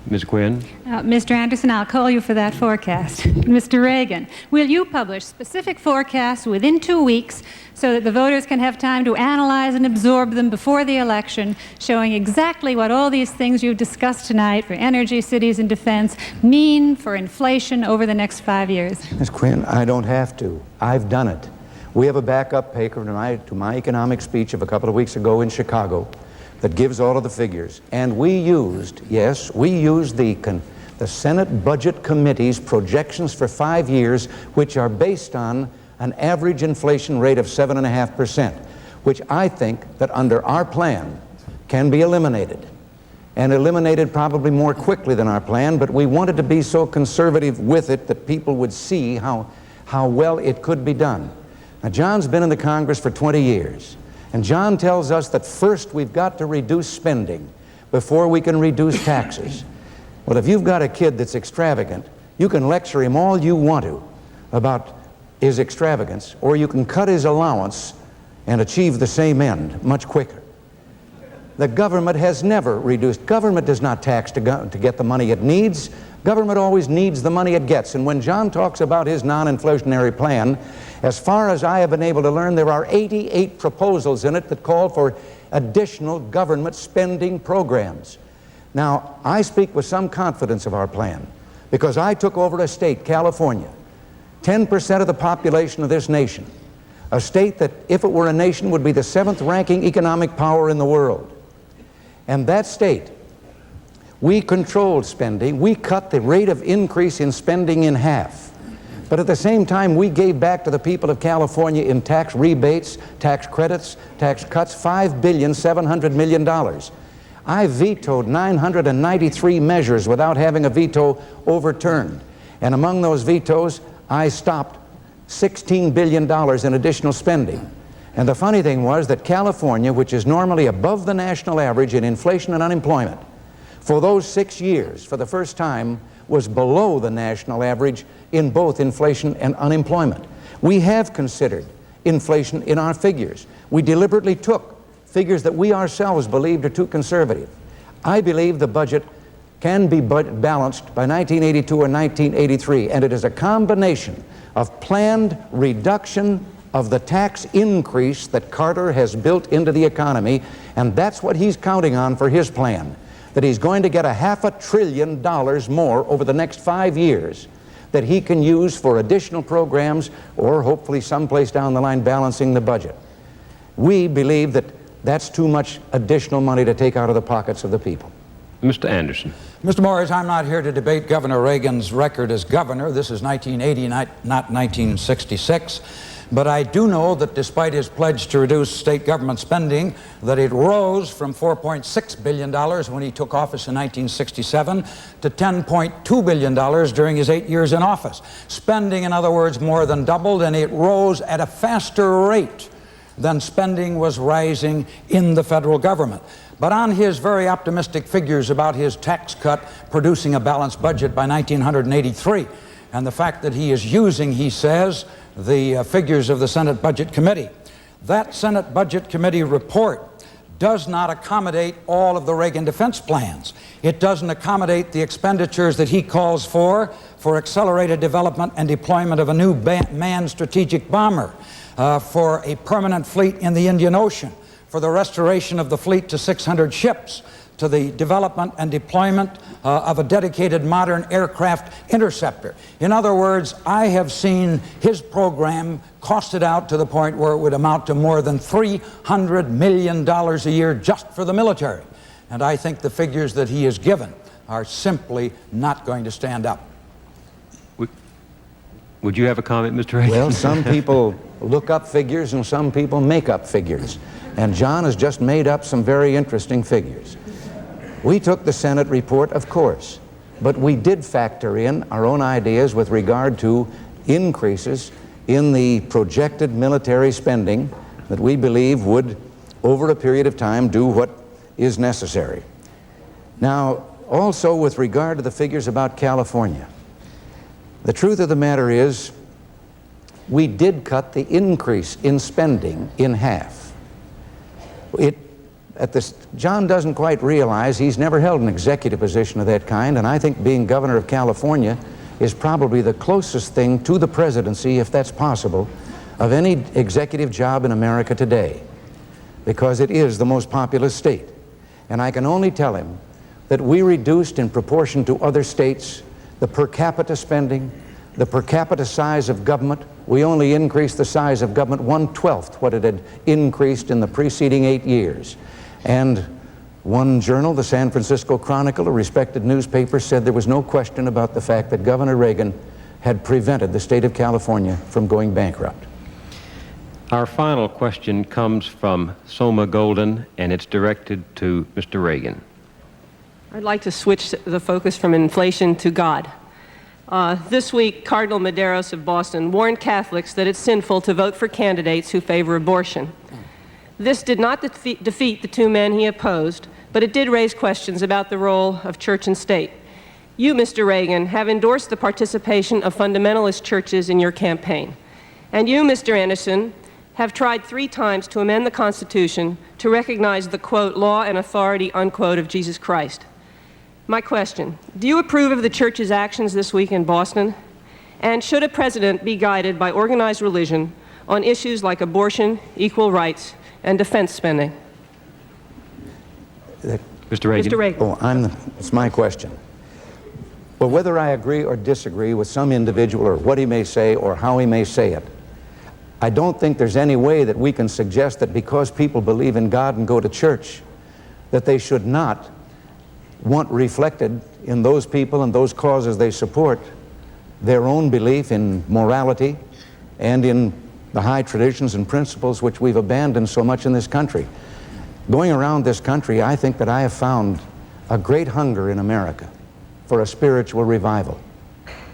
B: Ms. Quinn?
I: Mr. Anderson, I'll call you for that forecast. Mr. Reagan, will you publish specific forecasts within 2 weeks so that the voters can have time to analyze and absorb them before the election, showing exactly what all these things you've discussed tonight for energy, cities, and defense mean for inflation over the next 5 years?
E: Ms. Quinn, I don't have to. I've done it. We have a backup paper to my economic speech of a couple of weeks ago in Chicago that gives all of the figures. And we used, yes, we used the Senate Budget Committee's projections for 5 years, which are based on an average inflation rate of 7.5%, which I think that under our plan can be eliminated, and eliminated probably more quickly than our plan, but we wanted to be so conservative with it that people would see how well it could be done. Now, John's been in the Congress for 20 years. And John tells us that first we've got to reduce spending before we can reduce taxes. Well, if you've got a kid that's extravagant, you can lecture him all you want to about his extravagance, or you can cut his allowance and achieve the same end much quicker. The government has never reduced. Government does not tax to get the money it needs. Government always needs the money it gets. And when John talks about his non-inflationary plan, as far as I have been able to learn, there are 88 proposals in it that call for additional government spending programs. Now, I speak with some confidence of our plan because I took over a state, California, 10% of the population of this nation, a state that, if it were a nation, would be the 7th ranking economic power in the world. And that state, we controlled spending. We cut the rate of increase in spending in half. But at the same time, we gave back to the people of California in tax rebates, tax credits, tax cuts, $5.7 billion. I vetoed 993 measures without having a veto overturned. And among those vetoes, I stopped $16 billion in additional spending. And the funny thing was that California, which is normally above the national average in inflation and unemployment, for those 6 years, for the first time, was below the national average in both inflation and unemployment. We have considered inflation in our figures. We deliberately took figures that we ourselves believed are too conservative. I believe the budget can be balanced by 1982 or 1983, and it is a combination of planned reduction of the tax increase that Carter has built into the economy, and that's what he's counting on for his plan, that he's going to get $500 billion more over the next 5 years that he can use for additional programs or hopefully someplace down the line balancing the budget. We believe that that's too much additional money to take out of the pockets of the people.
B: Mr. Anderson.
D: Mr. Morris, I'm not here to debate Governor Reagan's record as governor. This is 1980, not 1966. But I do know that despite his pledge to reduce state government spending, that it rose from $4.6 billion when he took office in 1967 to $10.2 billion during his 8 years in office. Spending, in other words, more than doubled, and it rose at a faster rate than spending was rising in the federal government. But on his very optimistic figures about his tax cut producing a balanced budget by 1983, and the fact that he is using, he says, the figures of the Senate Budget Committee. That Senate Budget Committee report does not accommodate all of the Reagan defense plans. It doesn't accommodate the expenditures that he calls for accelerated development and deployment of a new manned strategic bomber, for a permanent fleet in the Indian Ocean, for the restoration of the fleet to 600 ships, to the development and deployment of a dedicated modern aircraft interceptor. In other words, I have seen his program costed out to the point where it would amount to more than $300 million a year just for the military. And I think the figures that he has given are simply not going to stand up.
B: Would you have a comment, Mr. Reagan?
E: Well, some people look up figures and some people make up figures. And John has just made up some very interesting figures. We took the Senate report, of course, but we did factor in our own ideas with regard to increases in the projected military spending that we believe would, over a period of time, do what is necessary. Now, also with regard to the figures about California, the truth of the matter is we did cut the increase in spending in half. John doesn't quite realize he's never held an executive position of that kind, and I think being governor of California is probably the closest thing to the presidency, if that's possible, of any executive job in America today, because it is the most populous state. And I can only tell him that we reduced in proportion to other states the per capita spending, the per capita size of government. We only increased the size of government 1/12 what it had increased in the preceding 8 years. And one journal, the San Francisco Chronicle, a respected newspaper, said there was no question about the fact that Governor Reagan had prevented the state of California from going bankrupt.
B: Our final question comes from Soma Golden, and it's directed to Mr. Reagan.
J: I'd like to switch the focus from inflation to God. This week, Cardinal Medeiros of Boston warned Catholics that it's sinful to vote for candidates who favor abortion. This did not defeat the two men he opposed, but it did raise questions about the role of church and state. You, Mr. Reagan, have endorsed the participation of fundamentalist churches in your campaign. And you, Mr. Anderson, have tried 3 times to amend the Constitution to recognize the, quote, law and authority, unquote, of Jesus Christ. My question, do you approve of the church's actions this week in Boston? And should a president be guided by organized religion on issues like abortion, equal rights, and defense spending?
B: Mr. Reagan.
J: Mr. Reagan.
E: Oh, it's my question. Well, whether I agree or disagree with some individual or what he may say or how he may say it, I don't think there's any way that we can suggest that because people believe in God and go to church, that they should not want reflected in those people and those causes they support their own belief in morality and in the high traditions and principles which we've abandoned so much in this country. Going around this country, I think that I have found a great hunger in America for a spiritual revival,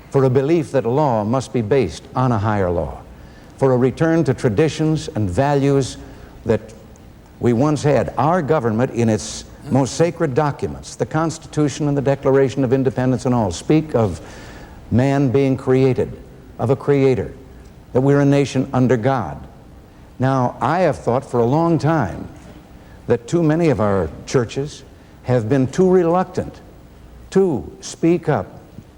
E: for a belief that law must be based on a higher law, for a return to traditions and values that we once had. Our government, in its most sacred documents, the Constitution and the Declaration of Independence and all, speak of man being created, of a creator, that we're a nation under God. Now, I have thought for a long time that too many of our churches have been too reluctant to speak up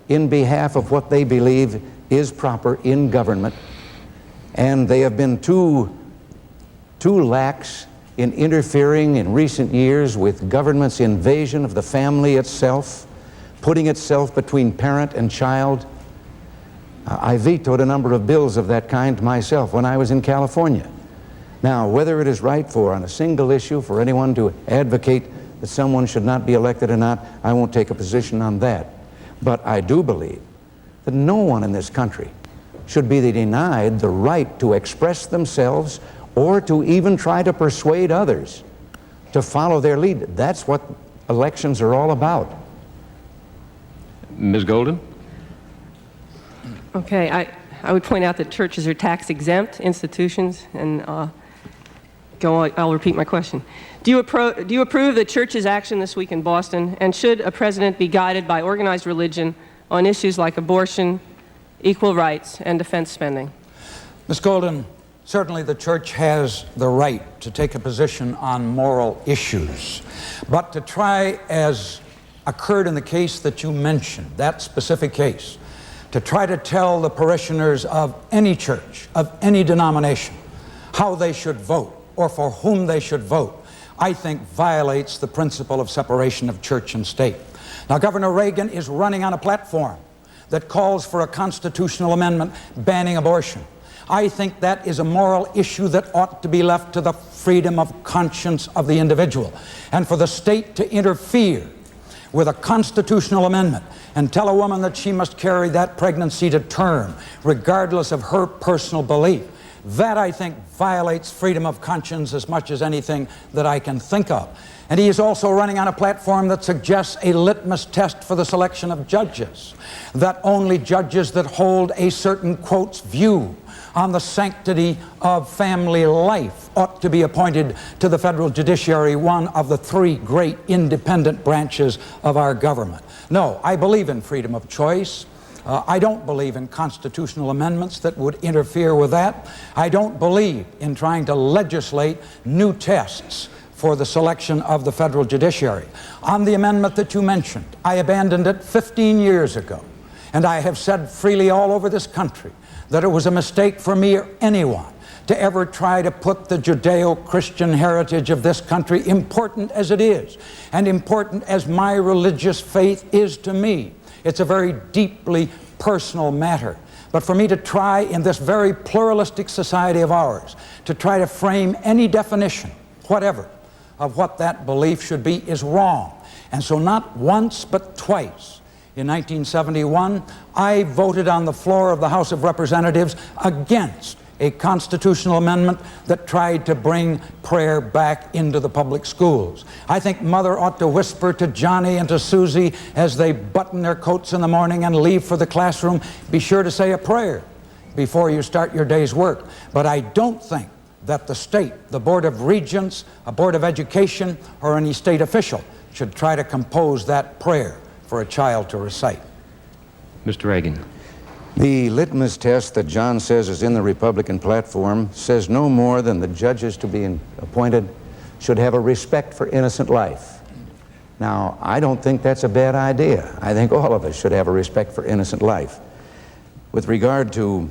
E: in behalf of what they believe is proper in government, and they have been too lax in interfering in recent years with government's invasion of the family itself, putting itself between parent and child. I vetoed a number of bills of that kind myself when I was in California. Now, whether it is right for, on a single issue, for anyone to advocate that someone should not be elected or not, I won't take a position on that. But I do believe that no one in this country should be denied the right to express themselves or to even try to persuade others to follow their lead. That's what elections are all about.
B: Ms. Golden?
J: Okay, I would point out that churches are tax-exempt institutions, and I'll repeat my question. Do you approve of the church's action this week in Boston, and should a president be guided by organized religion on issues like abortion, equal rights, and defense spending?
D: Ms. Golden, certainly the church has the right to take a position on moral issues, but to try, as occurred in the case that you mentioned, that specific case, to try to tell the parishioners of any church, of any denomination, how they should vote or for whom they should vote, I think violates the principle of separation of church and state. Now, Governor Reagan is running on a platform that calls for a constitutional amendment banning abortion. I think that is a moral issue that ought to be left to the freedom of conscience of the individual. And for the state to interfere with a constitutional amendment and tell a woman that she must carry that pregnancy to term, regardless of her personal belief, that, I think, violates freedom of conscience as much as anything that I can think of. And he is also running on a platform that suggests a litmus test for the selection of judges, that only judges that hold a certain, quotes, view on the sanctity of family life ought to be appointed to the federal judiciary, one of the three great independent branches of our government. No, I believe in freedom of choice. I don't believe in constitutional amendments that would interfere with that. I don't believe in trying to legislate new tests for the selection of the federal judiciary. On the amendment that you mentioned, I abandoned it 15 years ago, and I have said freely all over this country that it was a mistake for me or anyone to ever try to put the Judeo-Christian heritage of this country, important as it is, and important as my religious faith is to me. It's a very deeply personal matter. But for me to try in this very pluralistic society of ours, to try to frame any definition, whatever, of what that belief should be is wrong. And so not once but twice in 1971, I voted on the floor of the House of Representatives against a constitutional amendment that tried to bring prayer back into the public schools. I think mother ought to whisper to Johnny and to Susie as they button their coats in the morning and leave for the classroom, be sure to say a prayer before you start your day's work. But I don't think that the state, the Board of Regents, a Board of Education, or any state official should try to compose that prayer for a child to recite.
B: Mr. Reagan.
E: The litmus test that John says is in the Republican platform says no more than the judges to be appointed should have a respect for innocent life. Now, I don't think that's a bad idea. I think all of us should have a respect for innocent life. With regard to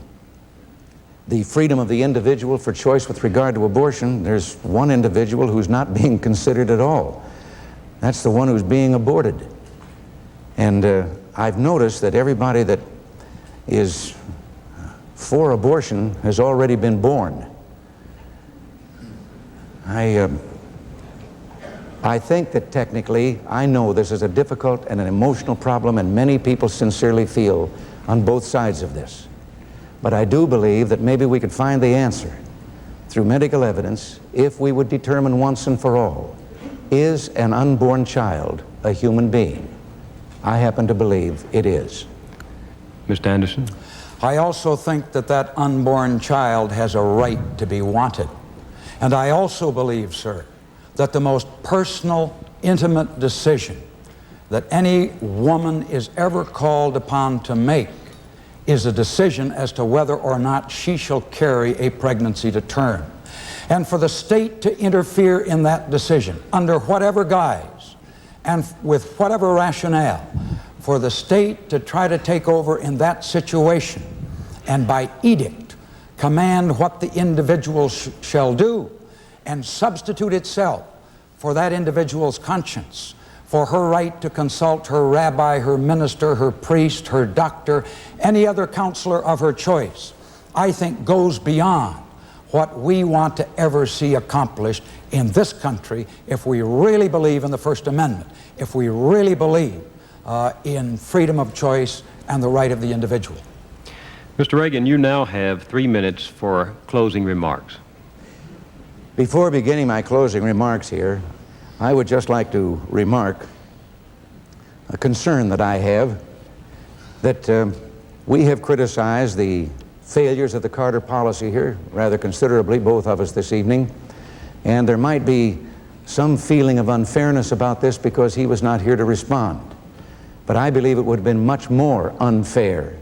E: the freedom of the individual for choice with regard to abortion, there's one individual who's not being considered at all. That's the one who's being aborted. And I've noticed that everybody that is for abortion has already been born. I think that technically, I know this is a difficult and an emotional problem, and many people sincerely feel on both sides of this. But I do believe that maybe we could find the answer through medical evidence if we would determine once and for all, is an unborn child a human being? I happen to believe it is.
B: Mr. Anderson.
D: I also think that that unborn child has a right to be wanted. And I also believe, sir, that the most personal, intimate decision that any woman is ever called upon to make is a decision as to whether or not she shall carry a pregnancy to term. And for the state to interfere in that decision, under whatever guise and with whatever rationale, for the state to try to take over in that situation and by edict command what the individual shall do and substitute itself for that individual's conscience, for her right to consult her rabbi, her minister, her priest, her doctor, any other counselor of her choice, I think goes beyond what we want to ever see accomplished in this country if we really believe in the First Amendment, if we really believe in freedom of choice and the right of the individual.
B: Mr. Reagan, you now have 3 minutes for closing remarks.
E: Before beginning my closing remarks here, I would just like to remark a concern that I have that we have criticized the failures of the Carter policy here rather considerably, both of us this evening, and there might be some feeling of unfairness about this because he was not here to respond. But I believe it would have been much more unfair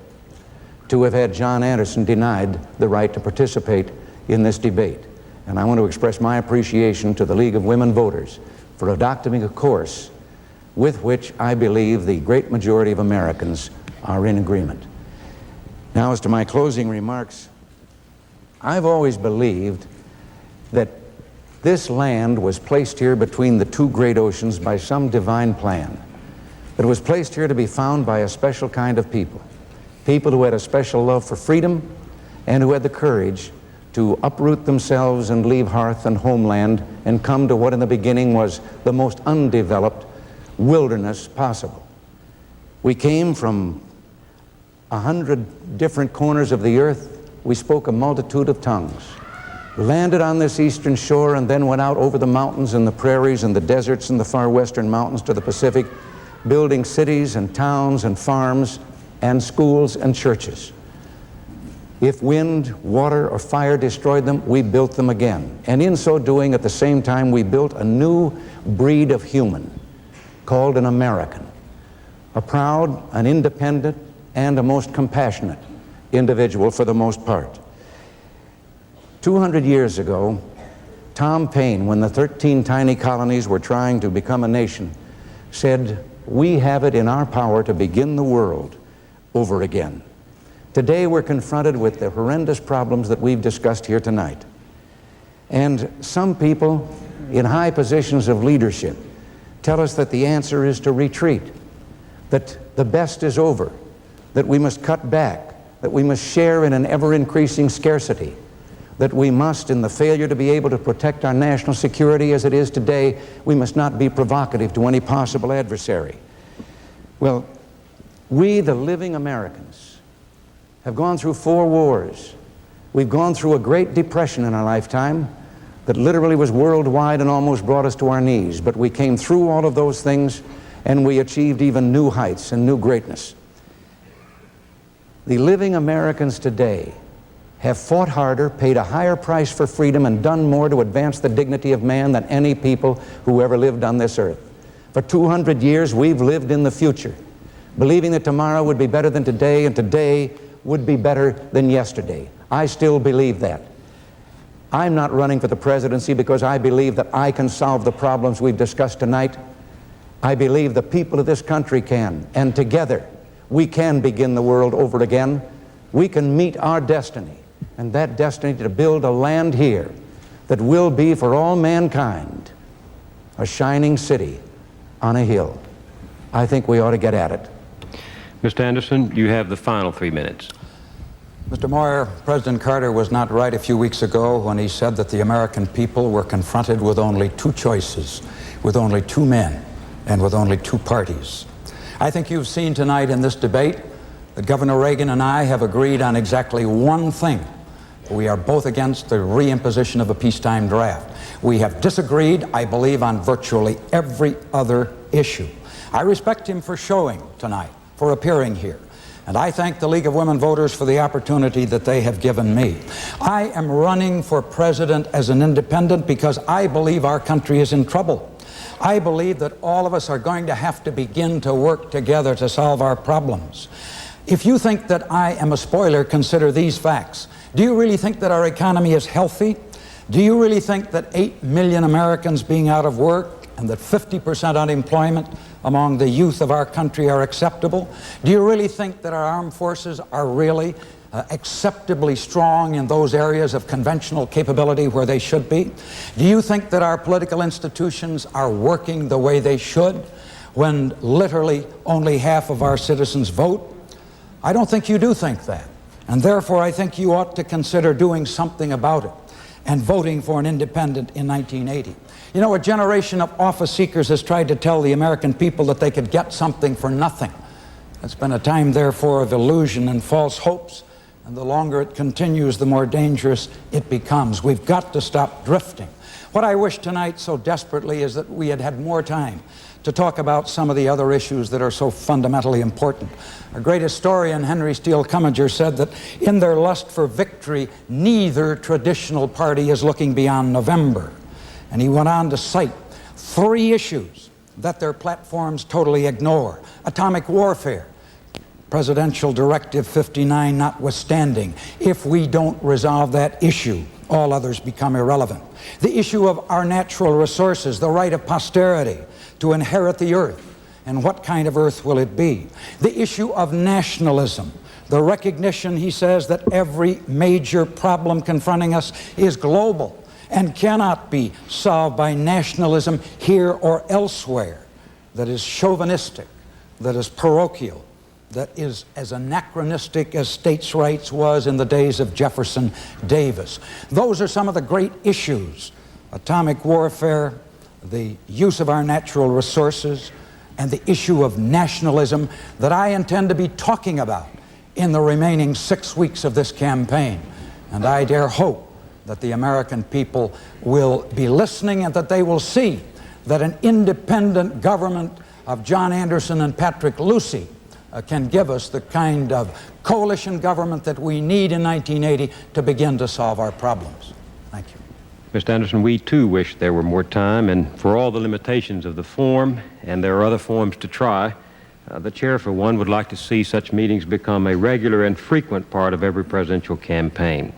E: to have had John Anderson denied the right to participate in this debate. And I want to express my appreciation to the League of Women Voters for adopting a course with which I believe the great majority of Americans are in agreement. Now, as to my closing remarks, I've always believed that This land was placed here between the two great oceans by some divine plan. It was placed here to be found by a special kind of people, people who had a special love for freedom and who had the courage to uproot themselves and leave hearth and homeland and come to what in the beginning was the most undeveloped wilderness possible. We came from 100 different corners of the earth. We spoke a multitude of tongues, landed on this eastern shore, and then went out over the mountains and the prairies and the deserts and the far western mountains to the Pacific, building cities and towns and farms and schools and churches. If wind, water, or fire destroyed them, we built them again. And in so doing, at the same time, we built a new breed of human called an American, a proud, an independent, and a most compassionate individual for the most part. 200 years ago, Tom Paine, when the 13 tiny colonies were trying to become a nation, said, "We have it in our power to begin the world over again." Today we're confronted with the horrendous problems that we've discussed here tonight. And some people in high positions of leadership tell us that the answer is to retreat, that the best is over, that we must cut back, that we must share in an ever-increasing scarcity, that we must, in the failure to be able to protect our national security as it is today, we must not be provocative to any possible adversary. Well, we, the living Americans, have gone through 4 wars. We've gone through a Great Depression in our lifetime that literally was worldwide and almost brought us to our knees. But we came through all of those things and we achieved even new heights and new greatness. The living Americans today have fought harder, paid a higher price for freedom, and done more to advance the dignity of man than any people who ever lived on this earth. For 200 years, we've lived in the future, believing that tomorrow would be better than today, and today would be better than yesterday. I still believe that. I'm not running for the presidency because I believe that I can solve the problems we've discussed tonight. I believe the people of this country can, and together we can begin the world over again. We can meet our destiny, and that destiny to build a land here that will be for all mankind a shining city on a hill. I think we ought to get at it.
B: Mr. Anderson, you have the final 3 minutes.
D: Mr. Moyer, President Carter was not right a few weeks ago when he said that the American people were confronted with only 2 choices, with only 2 men, and with only 2 parties. I think you've seen tonight in this debate that Governor Reagan and I have agreed on exactly one thing. We are both against the reimposition of a peacetime draft. We have disagreed, I believe, on virtually every other issue. I respect him for showing tonight, for appearing here. And I thank the League of Women Voters for the opportunity that they have given me. I am running for president as an independent because I believe our country is in trouble. I believe that all of us are going to have to begin to work together to solve our problems. If you think that I am a spoiler, consider these facts. Do you really think that our economy is healthy? Do you really think that 8 million Americans being out of work and that 50% unemployment among the youth of our country are acceptable? Do you really think that our armed forces are really acceptably strong in those areas of conventional capability where they should be? Do you think that our political institutions are working the way they should when literally only half of our citizens vote? I don't think you do think that. And therefore, I think you ought to consider doing something about it and voting for an independent in 1980. You know, a generation of office seekers has tried to tell the American people that they could get something for nothing. It's been a time, therefore, of illusion and false hopes, and the longer it continues, the more dangerous it becomes. We've got to stop drifting. What I wish tonight so desperately is that we had had more time to talk about some of the other issues that are so fundamentally important. Our great historian, Henry Steele Commager, said that in their lust for victory, neither traditional party is looking beyond November. And he went on to cite 3 issues that their platforms totally ignore. Atomic warfare, Presidential Directive 59 notwithstanding. If we don't resolve that issue, all others become irrelevant. The issue of our natural resources, the right of posterity to inherit the earth, and what kind of earth will it be? The issue of nationalism, the recognition, he says, that every major problem confronting us is global, and cannot be solved by nationalism here or elsewhere that is chauvinistic, that is parochial, that is as anachronistic as states' rights was in the days of Jefferson Davis. Those are some of the great issues: atomic warfare, the use of our natural resources, and the issue of nationalism that I intend to be talking about in the remaining 6 weeks of this campaign. And I dare hope that the American people will be listening and that they will see that an independent government of John Anderson and Patrick Lucy can give us the kind of coalition government that we need in 1980 to begin to solve our problems. Thank you.
B: Mr. Anderson, we too wish there were more time, and for all the limitations of the form, and there are other forms to try, the chair, for one, would like to see such meetings become a regular and frequent part of every presidential campaign.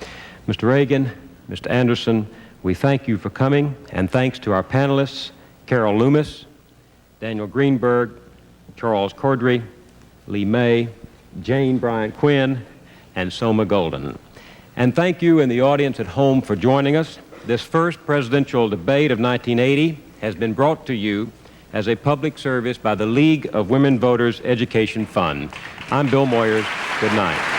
B: Mr. Reagan, Mr. Anderson, we thank you for coming, and thanks to our panelists, Carol Loomis, Daniel Greenberg, Charles Cordray, Lee May, Jane Bryant Quinn, and Soma Golden. And thank you in the audience at home for joining us. This first presidential debate of 1980 has been brought to you as a public service by the League of Women Voters Education Fund. I'm Bill Moyers. Good night.